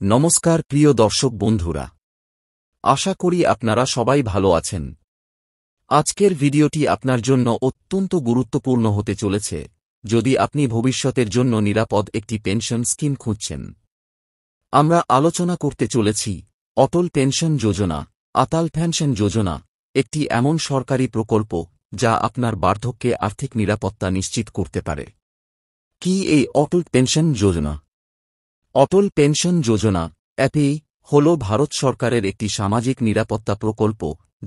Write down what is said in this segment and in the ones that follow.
নমস্কার প্রিয় দর্শক বন্ধুরা, আশা করি আপনারা সবাই ভালো আছেন। আজকের ভিডিওটি আপনার জন্য অত্যন্ত গুরুত্বপূর্ণ হতে চলেছে যদি আপনি ভবিষ্যতের জন্য নিরাপদ একটি পেনশন স্কিম খুঁজছেন। আমরা আলোচনা করতে চলেছি অটল পেনশন যোজনা, আটাল পেনশন যোজনা, একটি এমন সরকারি প্রকল্প যা আপনার বার্ধক্যে আর্থিক নিরাপত্তা নিশ্চিত করতে পারে। কি এই অটল পেনশন যোজনা? অটল পেনশন যোজনা অ্যাপি হল ভারত সরকারের একটি সামাজিক নিরাপত্তা প্রকল্প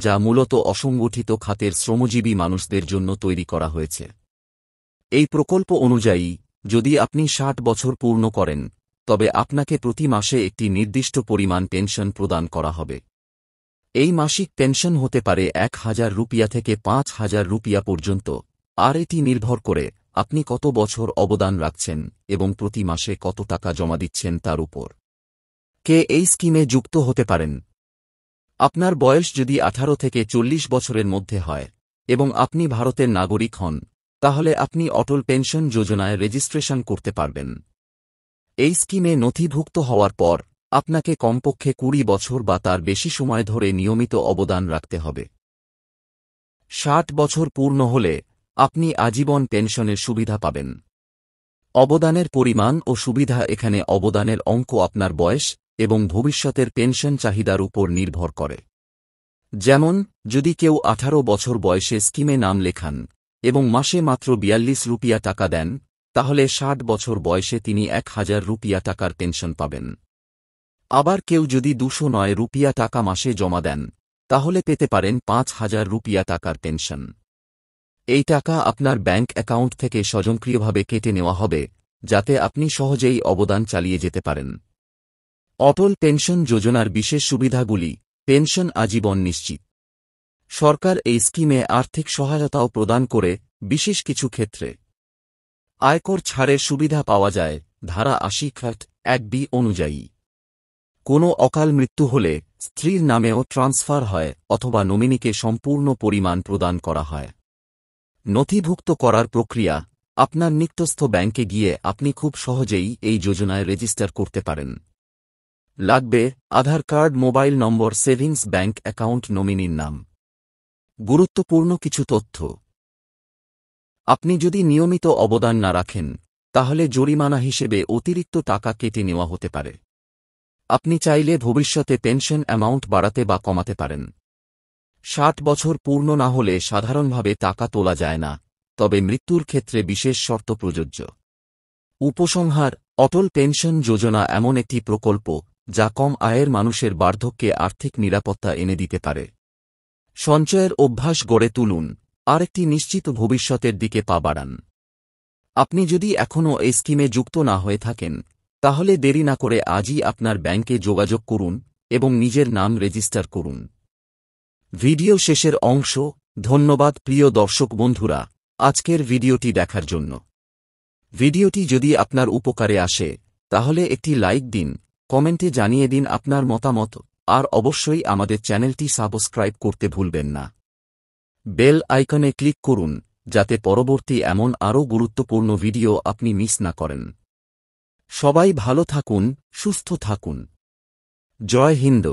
যা মূলত অসংগঠিত খাতের শ্রমজীবী মানুষদের জন্য তৈরি করা হয়েছে। এই প্রকল্প অনুযায়ী যদি আপনি ৬০ বছর পূর্ণ করেন তবে আপনাকে প্রতি মাসে একটি নির্দিষ্ট পরিমাণ পেনশন প্রদান করা হবে। এই মাসিক পেনশন হতে পারে ১,০০০ রুপিয়া থেকে ৫,০০০ রুপিয়া পর্যন্ত, আর এটি নির্ভর করে আপনি কত বছর অবদান রাখছেন এবং প্রতি মাসে কত টাকা জমা দিচ্ছেন তার উপর। কে এই স্কিমে যুক্ত হতে পারেন? আপনার বয়স যদি ১৮ থেকে ৪০ বছরের মধ্যে হয় এবং আপনি ভারতের নাগরিক হন, তাহলে আপনি অটল পেনশন যোজনায় রেজিস্ট্রেশন করতে পারবেন। এই স্কিমে নথিভুক্ত হওয়ার পর আপনাকে কমপক্ষে ২০ বছর বা তার বেশি সময় ধরে নিয়মিত অবদান রাখতে হবে। ৬০ বছর পূর্ণ হলে আপনি আজীবন পেনশনের সুবিধা পাবেন। অবদানের পরিমাণ ও সুবিধা এখানে অবদানের অঙ্ক আপনার বয়স এবং ভবিষ্যতের পেনশন চাহিদার উপর নির্ভর করে। যেমন, যদি কেউ ১৮ বছর বয়সে স্কিমে নাম লেখান এবং মাসে মাত্র ৪২ রুপিয়া টাকা দেন, তাহলে ৬০ বছর বয়সে তিনি ১,০০০ রুপিয়া টাকার পেনশন পাবেন। আবার কেউ যদি ২০৯ রুপিয়া টাকা মাসে জমা দেন, তাহলে পেতে পারেন ৫,০০০ রুপিয়া টাকার পেনশন। এই টাকা আপনার ব্যাংক অ্যাকাউন্ট থেকে স্বয়ংক্রিয়ভাবে কেটে নেওয়া হবে, যাতে আপনি সহজেই অবদান চালিয়ে যেতে পারেন। অটল পেনশন যোজনার বিশেষ সুবিধাগুলি: পেনশন আজীবন নিশ্চিত। সরকার এই স্কিমে আর্থিক সহায়তাও প্রদান করে বিশেষ কিছু ক্ষেত্রে। আয়কর ছাড়ের সুবিধা পাওয়া যায় ধারা ৮০(১)(b) অনুযায়ী। কোনো অকাল মৃত্যু হলে স্ত্রীর নামেও ট্রান্সফার হয় অথবা নমিনিকে সম্পূর্ণ পরিমাণ প্রদান করা হয়। নথিভুক্ত করার প্রক্রিয়া: আপনার নিকটস্থ ব্যাংকে গিয়ে আপনি খুব সহজেই এই যোজনায় রেজিস্টার করতে পারেন। লাগবে Aadhaar card, mobile number, savings bank account, নমিনির নাম। গুরুত্বপূর্ণ কিছু তথ্য: আপনি যদি নিয়মিত অবদান না রাখেন, তাহলে জরিমানা হিসেবে অতিরিক্ত টাকা কেটে নেওয়া হতে পারে। আপনি চাইলে ভবিষ্যতে পেনশন অ্যামাউন্ট বাড়াতে বা কমাতে পারেন। ৬০ বছর পূর্ণ না হলে সাধারণভাবে টাকা তোলা যায় না, তবে মৃত্যুর ক্ষেত্রে বিশেষ শর্ত প্রযোজ্য। উপসংহার: অটল পেনশন যোজনা এমন একটি প্রকল্প যা কম আয়ের মানুষের বার্ধক্যে আর্থিক নিরাপত্তা এনে দিতে পারে। সঞ্চয়ের অভ্যাস গড়ে তুলুন আর একটি নিশ্চিত ভবিষ্যতের দিকে পা বাড়ান। আপনি যদি এখনও এই স্কিমে যুক্ত না হয়ে থাকেন, তাহলে দেরি না করে আজই আপনার ব্যাংকে যোগাযোগ করুন এবং নিজের নাম রেজিস্টার করুন। ভিডিও শেষের অংশ। ধন্যবাদ প্রিয় দর্শক বন্ধুরা আজকের ভিডিওটি দেখার জন্য। ভিডিওটি যদি আপনার উপকারে আসে তাহলে একটি লাইক দিন, কমেন্টে জানিয়ে দিন আপনার মতামত, আর অবশ্যই আমাদের চ্যানেলটি সাবস্ক্রাইব করতে ভুলবেন না। বেল আইকনে ক্লিক করুন যাতে পরবর্তী এমন আরও গুরুত্বপূর্ণ ভিডিও আপনি মিস না করেন। সবাই ভালো থাকুন, সুস্থ থাকুন। জয় হিন্দ।